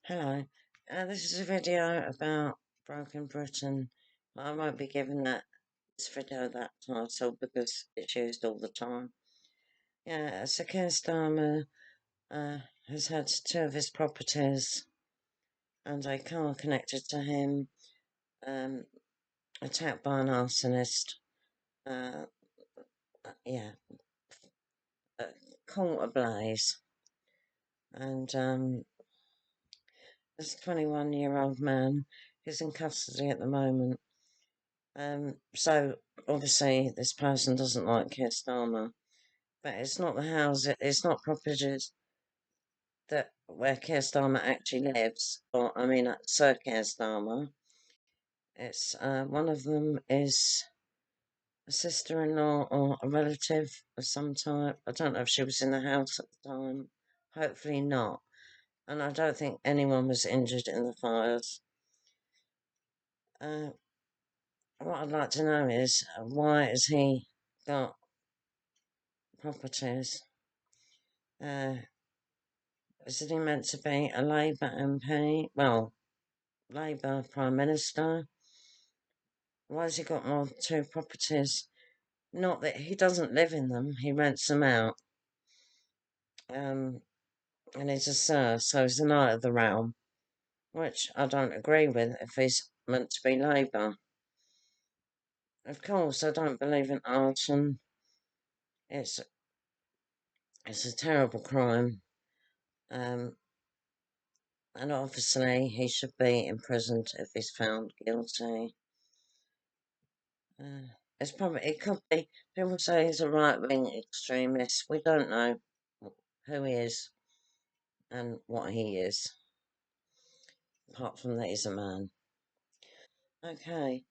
Hello. This is a video about Broken Britain. I won't be giving this video that title because it's used all the time. Yeah, so Keir Starmer has had two of his properties and a car connected to him um, attacked by an arsonist. Uh, yeah, caught ablaze. And this 21-year-old man is in custody at the moment. So obviously this person doesn't like Keir Starmer, but it's not the house, it's not properties that where Keir Starmer actually lives, or I mean Sir Keir Starmer. It's one of them is a sister-in-law or a relative of some type. I don't know if she was in the house at the time. Hopefully not. And I don't think anyone was injured in the fires. What I'd like to know is why has he got properties? Isn't he meant to be a Labour MP? Well, Labour Prime Minister. Why has he got more than two properties? Not that he doesn't live in them, he rents them out. And he's a Sir, so he's a Knight of the Realm, which I don't agree with if he's meant to be Labour. Of course, I don't believe in arson. It's a terrible crime. And obviously he should be imprisoned if he's found guilty. It could be, people say he's a right-wing extremist. We don't know who he is and what he is, apart from that he's a man. Okay,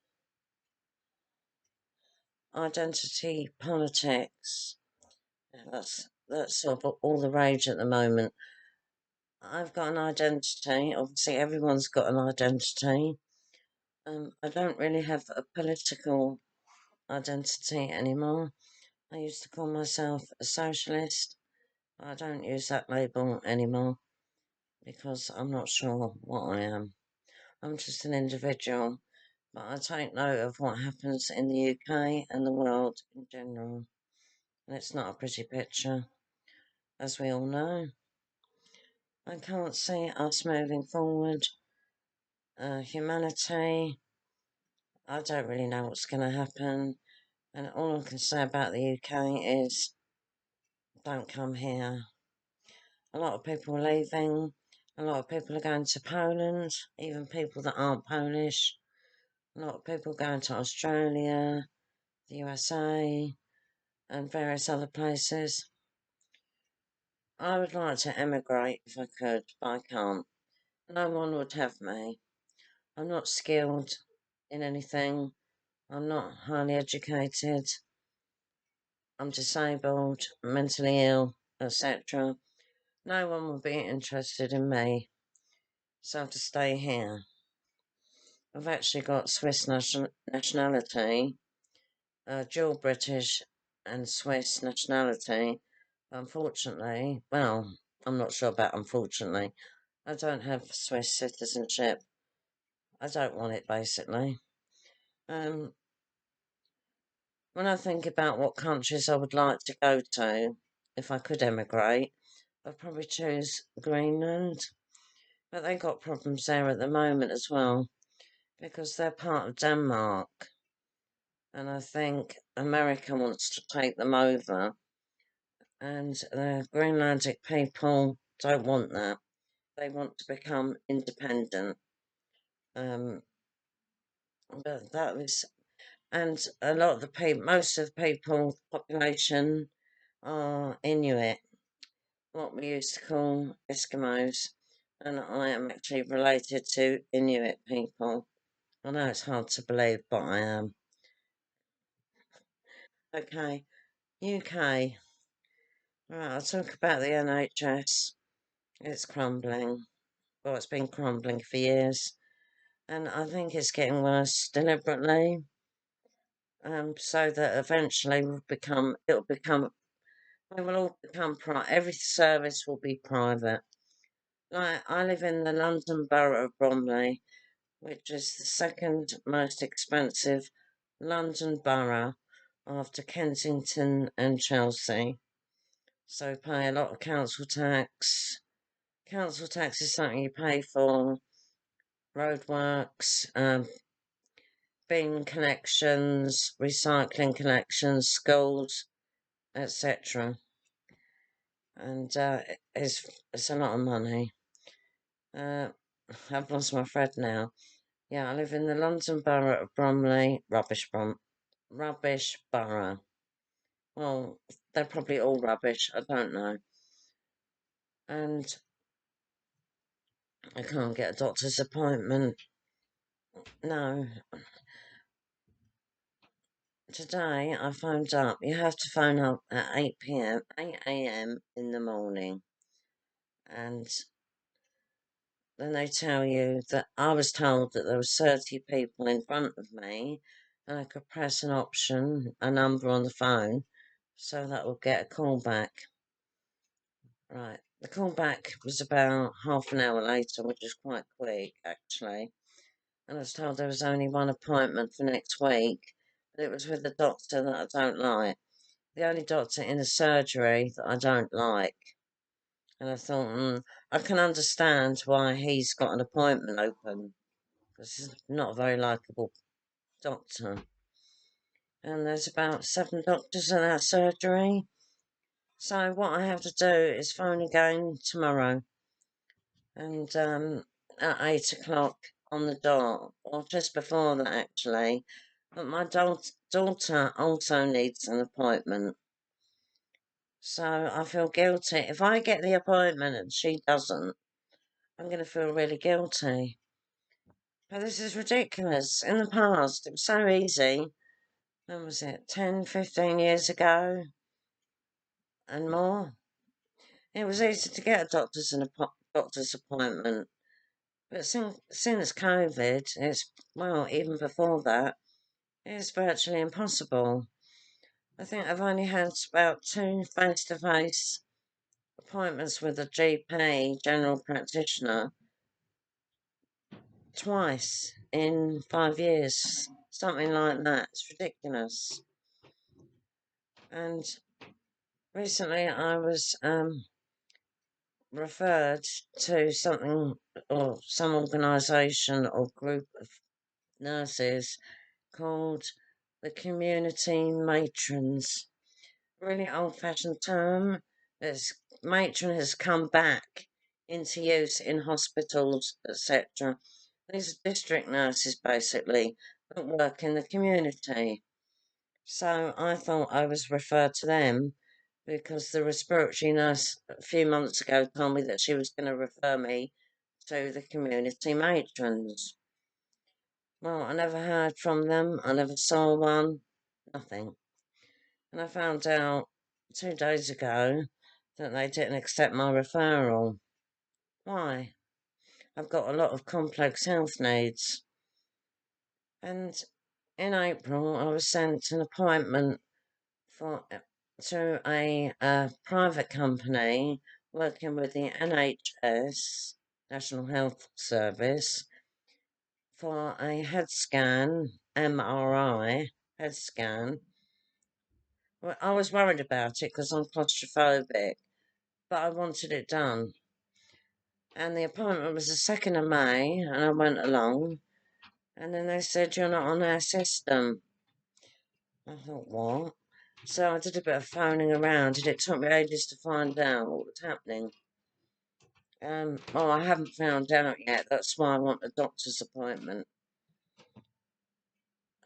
identity politics. That's sort of all the rage at the moment. I've got an identity. Obviously, everyone's got an identity. I don't really have a political identity anymore. I used to call myself a socialist. I don't use that label anymore because I'm not sure what I am. I'm just an individual, but I take note of what happens in the UK and the world in general. And it's not a pretty picture, as we all know. I can't see us moving forward. Humanity, I don't really know what's going to happen. And all I can say about the UK is don't come here. A lot of people are leaving. A lot of people are going to Poland, even people that aren't Polish. A lot of people going to Australia, the USA, and various other places. I would like to emigrate if I could, but I can't. No one would have me. I'm not skilled in anything. I'm not highly educated. I'm disabled, mentally ill, etc. No one will be interested in me, so I have to stay here. I've actually got Swiss nationality, dual British and Swiss nationality. Unfortunately, well, I'm not sure about unfortunately. I don't have Swiss citizenship. I don't want it, basically. Um, when I think about what countries I would like to go to, if I could emigrate, I'd probably choose Greenland. But they got problems there at the moment as well, because they're part of Denmark. And I think America wants to take them over. And the Greenlandic people don't want that. They want to become independent. Um, but that was, and a lot of the people, most of the people, population are Inuit, what we used to call Eskimos. And I am actually related to Inuit people. I know it's hard to believe, but I am. Okay, UK. Right, I'll talk about the NHS. It's crumbling. Well, it's been crumbling for years. And I think it's getting worse deliberately. So that eventually we will all become every service will be private. Like, I live in the London Borough of Bromley, which is the second most expensive London borough after Kensington and Chelsea. So we pay a lot of council tax. Council tax is something you pay for roadworks, bin collections, recycling collections, schools, etc. And it's a lot of money. I've lost my thread now. Yeah, I live in the London Borough of Bromley. Rubbish borough. Well, they're probably all rubbish. I don't know. And I can't get a doctor's appointment. No. Today I phoned up. You have to phone up at 8 p.m., 8 a.m. in the morning. And then they tell you that I was told that there was 30 people in front of me and I could press a number on the phone, so that would get a call back. Right. The call back was about half an hour later, which is quite quick, actually. And I was told there was only one appointment for next week, but it was with a doctor that I don't like. The only doctor in a surgery that I don't like. And I thought, I can understand why he's got an appointment open, because he's not a very likeable doctor. And there's about 7 doctors in that surgery. So what I have to do is phone again tomorrow, and at 8 o'clock on the dot, or just before that actually. But my daughter also needs an appointment. So I feel guilty. If I get the appointment and she doesn't, I'm going to feel really guilty. But this is ridiculous. In the past, it was so easy. When was it? 10, 15 years ago and more. It was easy to get a doctor's appointment. But since COVID, even before that, it's virtually impossible. I think I've only had about 2 face-to-face appointments with a GP, general practitioner, twice in 5 years. Something like that. It's ridiculous. And recently I was referred to something or some organisation or group of nurses called the community matrons. Really old-fashioned term. Matron has come back into use in hospitals, etc. These are district nurses, basically, that work in the community. So I thought I was referred to them because the respiratory nurse a few months ago told me that she was going to refer me to the community matrons. Well, I never heard from them. I never saw one. Nothing. And I found out 2 days ago that they didn't accept my referral. Why? I've got a lot of complex health needs. And in April, I was sent an appointment to a private company working with the NHS, National Health Service, for a head scan, MRI head scan. Well, I was worried about it because I'm claustrophobic, but I wanted it done. And the appointment was the 2nd of May, and I went along, and then they said, "You're not on our system." I thought, what? So I did a bit of phoning around, and it took me ages to find out what was happening. Well, I haven't found out yet. That's why I want a doctor's appointment.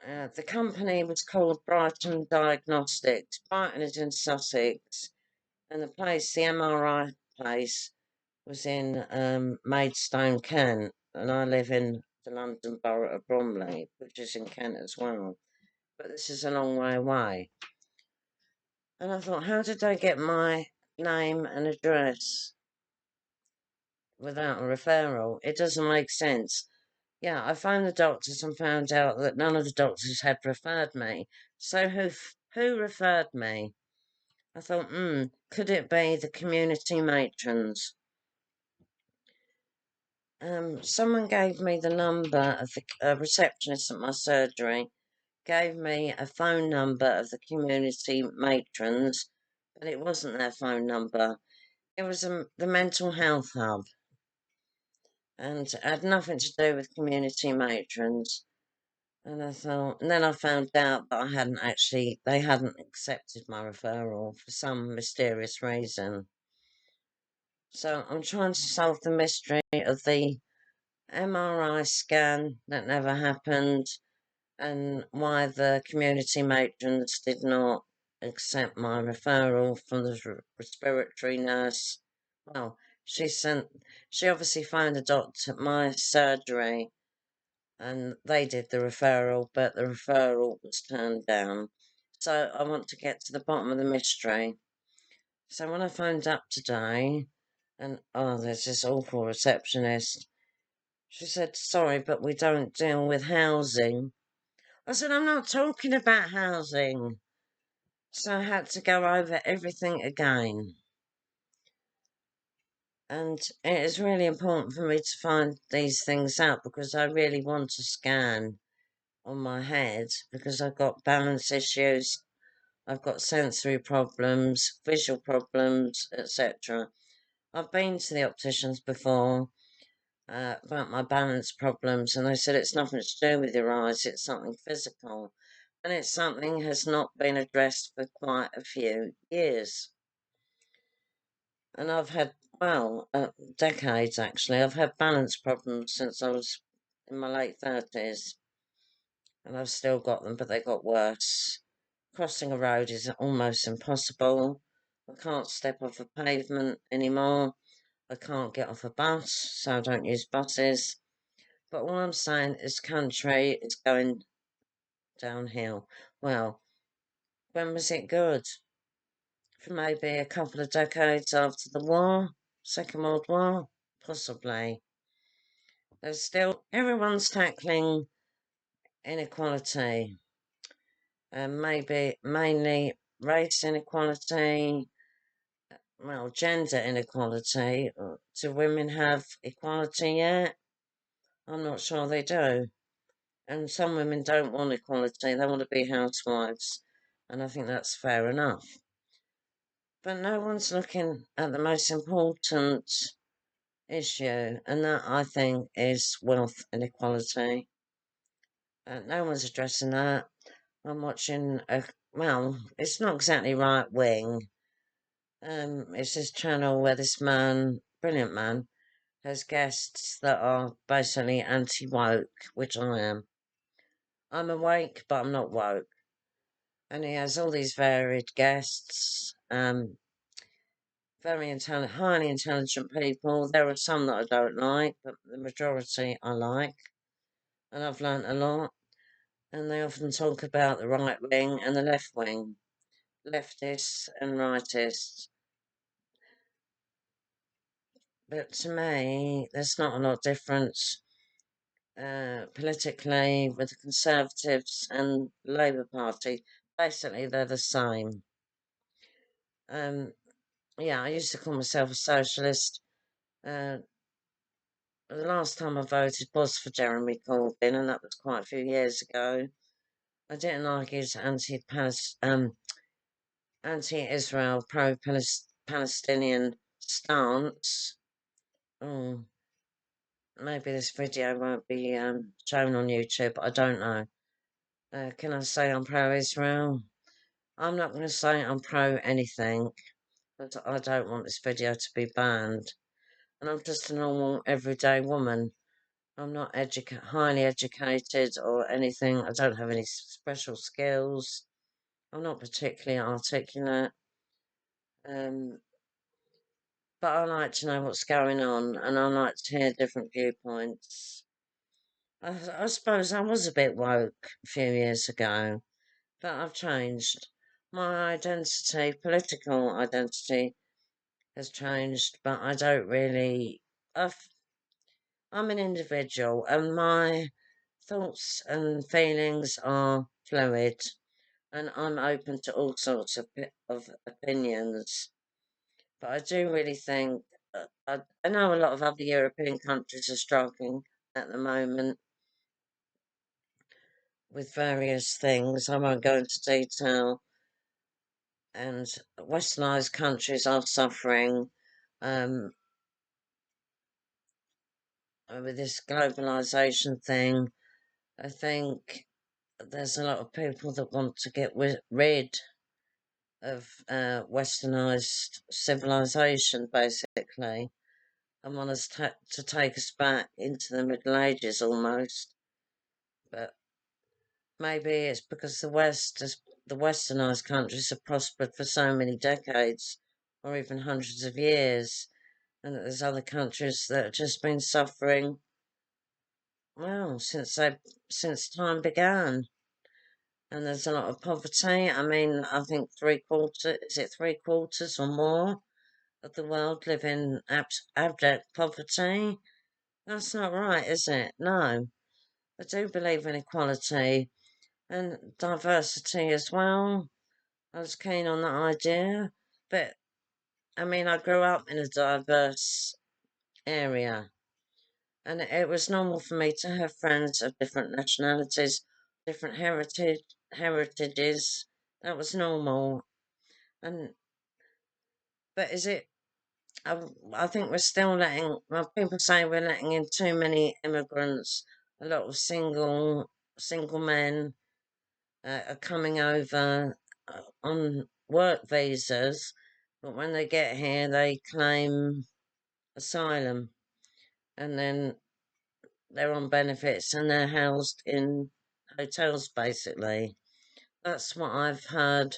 The company was called Brighton Diagnostics. Brighton is in Sussex, and the MRI place, was in Maidstone, Kent, and I live in the London Borough of Bromley, which is in Kent as well. But this is a long way away. And I thought, how did they get my name and address without a referral? It doesn't make sense. Yeah, I phoned the doctors and found out that none of the doctors had referred me. So who referred me? I thought, could it be the community matrons? Someone gave me the number of the receptionist at my surgery, gave me a phone number of the community matrons, but it wasn't their phone number. It was the mental health hub, and it had nothing to do with community matrons. And I thought, and then I found out that they hadn't accepted my referral for some mysterious reason. So I'm trying to solve the mystery of the MRI scan that never happened and why the community matrons did not accept my referral from the respiratory nurse. Well, she obviously phoned the doctor at my surgery and they did the referral, but the referral was turned down. So I want to get to the bottom of the mystery. So when I phoned up today, and there's this awful receptionist, she said, sorry, but we don't deal with housing. I said, I'm not talking about housing. So I had to go over everything again. And it is really important for me to find these things out because I really want a scan on my head because I've got balance issues, I've got sensory problems, visual problems, etc. I've been to the opticians before about my balance problems, and they said it's nothing to do with your eyes, it's something physical. And it's something has not been addressed for quite a few years. And I've had, decades actually. I've had balance problems since I was in my late 30s, and I've still got them, but they got worse. Crossing a road is almost impossible. I can't step off a pavement anymore. I can't get off a bus, so I don't use buses. But all I'm saying is country is going downhill. Well, when was it good? For maybe a couple of decades after the war, Second World War, possibly. There's still, everyone's tackling inequality, and maybe mainly race inequality, well, gender inequality. Do women have equality yet? I'm not sure they do. And some women don't want equality, they want to be housewives. And I think that's fair enough. But no one's looking at the most important issue, and that I think is wealth inequality. No one's addressing that. I'm watching it's not exactly right wing. It's this channel where this man, brilliant man, has guests that are basically anti woke, which I am. I'm awake, but I'm not woke. And he has all these varied guests, very intelligent, highly intelligent people. There are some that I don't like, but the majority I like. And I've learnt a lot. And they often talk about the right wing and the left wing, leftists and rightists. But to me, there's not a lot of difference politically with the Conservatives and Labour Party. Basically, they're the same. Yeah, I used to call myself a socialist. Uh, the last time I voted was for Jeremy Corbyn, and that was quite a few years ago. I didn't like his anti-Israel, pro-Palestinian stance. Oh, maybe this video won't be shown on YouTube. I don't know. Can I say I'm pro-Israel? I'm not going to say I'm pro-anything, but I don't want this video to be banned. And I'm just a normal, everyday woman. I'm not highly educated or anything. I don't have any special skills. I'm not particularly articulate. Um, but I like to know what's going on, and I like to hear different viewpoints. I suppose I was a bit woke a few years ago, but I've changed. My identity, political identity, has changed, but I don't really. I'm an individual, and my thoughts and feelings are fluid, and I'm open to all sorts of opinions. But I do really think I know a lot of other European countries are struggling at the moment with various things. I won't go into detail. And Westernized countries are suffering um, with this globalization thing. I think there's a lot of people that want to get rid of westernized civilization, basically, and want us to take us back into the Middle Ages almost. But maybe it's because the westernized countries have prospered for so many decades or even hundreds of years, and that there's other countries that have just been suffering, well, since time began. And there's a lot of poverty. I mean, I think three quarters or more of the world live in abject poverty? That's not right, is it? No. I do believe in equality and diversity as well. I was keen on that idea. But, I mean, I grew up in a diverse area. And it was normal for me to have friends of different nationalities, different heritages. That was normal. And but is it? I think we're still letting. Well, people say we're letting in too many immigrants. A lot of single men are coming over on work visas, but when they get here, they claim asylum, and then they're on benefits and they're housed in hotels, basically. That's what I've heard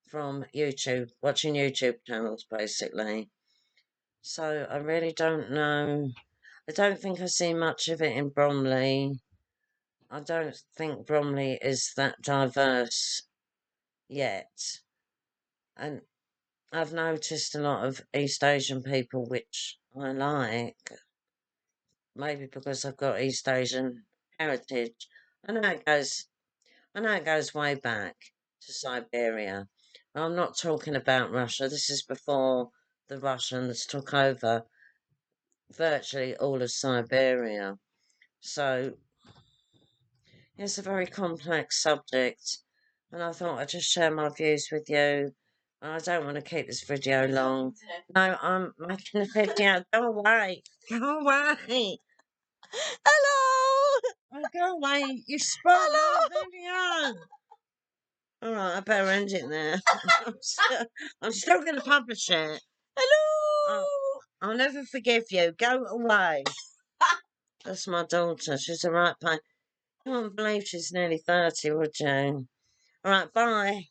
from YouTube, watching YouTube channels, basically. So I really don't know. I don't think I see much of it in Bromley. I don't think Bromley is that diverse yet. And I've noticed a lot of East Asian people, which I like, maybe because I've got East Asian heritage. I know it goes I know it goes way back to Siberia. I'm not talking about Russia. This is before the Russians took over virtually all of Siberia. So it's a very complex subject, and I thought I'd just share my views with you. I don't want to keep this video long. No, I'm making a video. Go away. Go away. Hello! Oh, go away. You spoiled my Hello! video. All right, I better end it there. I'm still going to publish it. Hello! I'll never forgive you. Go away. That's my daughter. She's a right pain. I can't believe she's nearly 30, would you? All right, bye.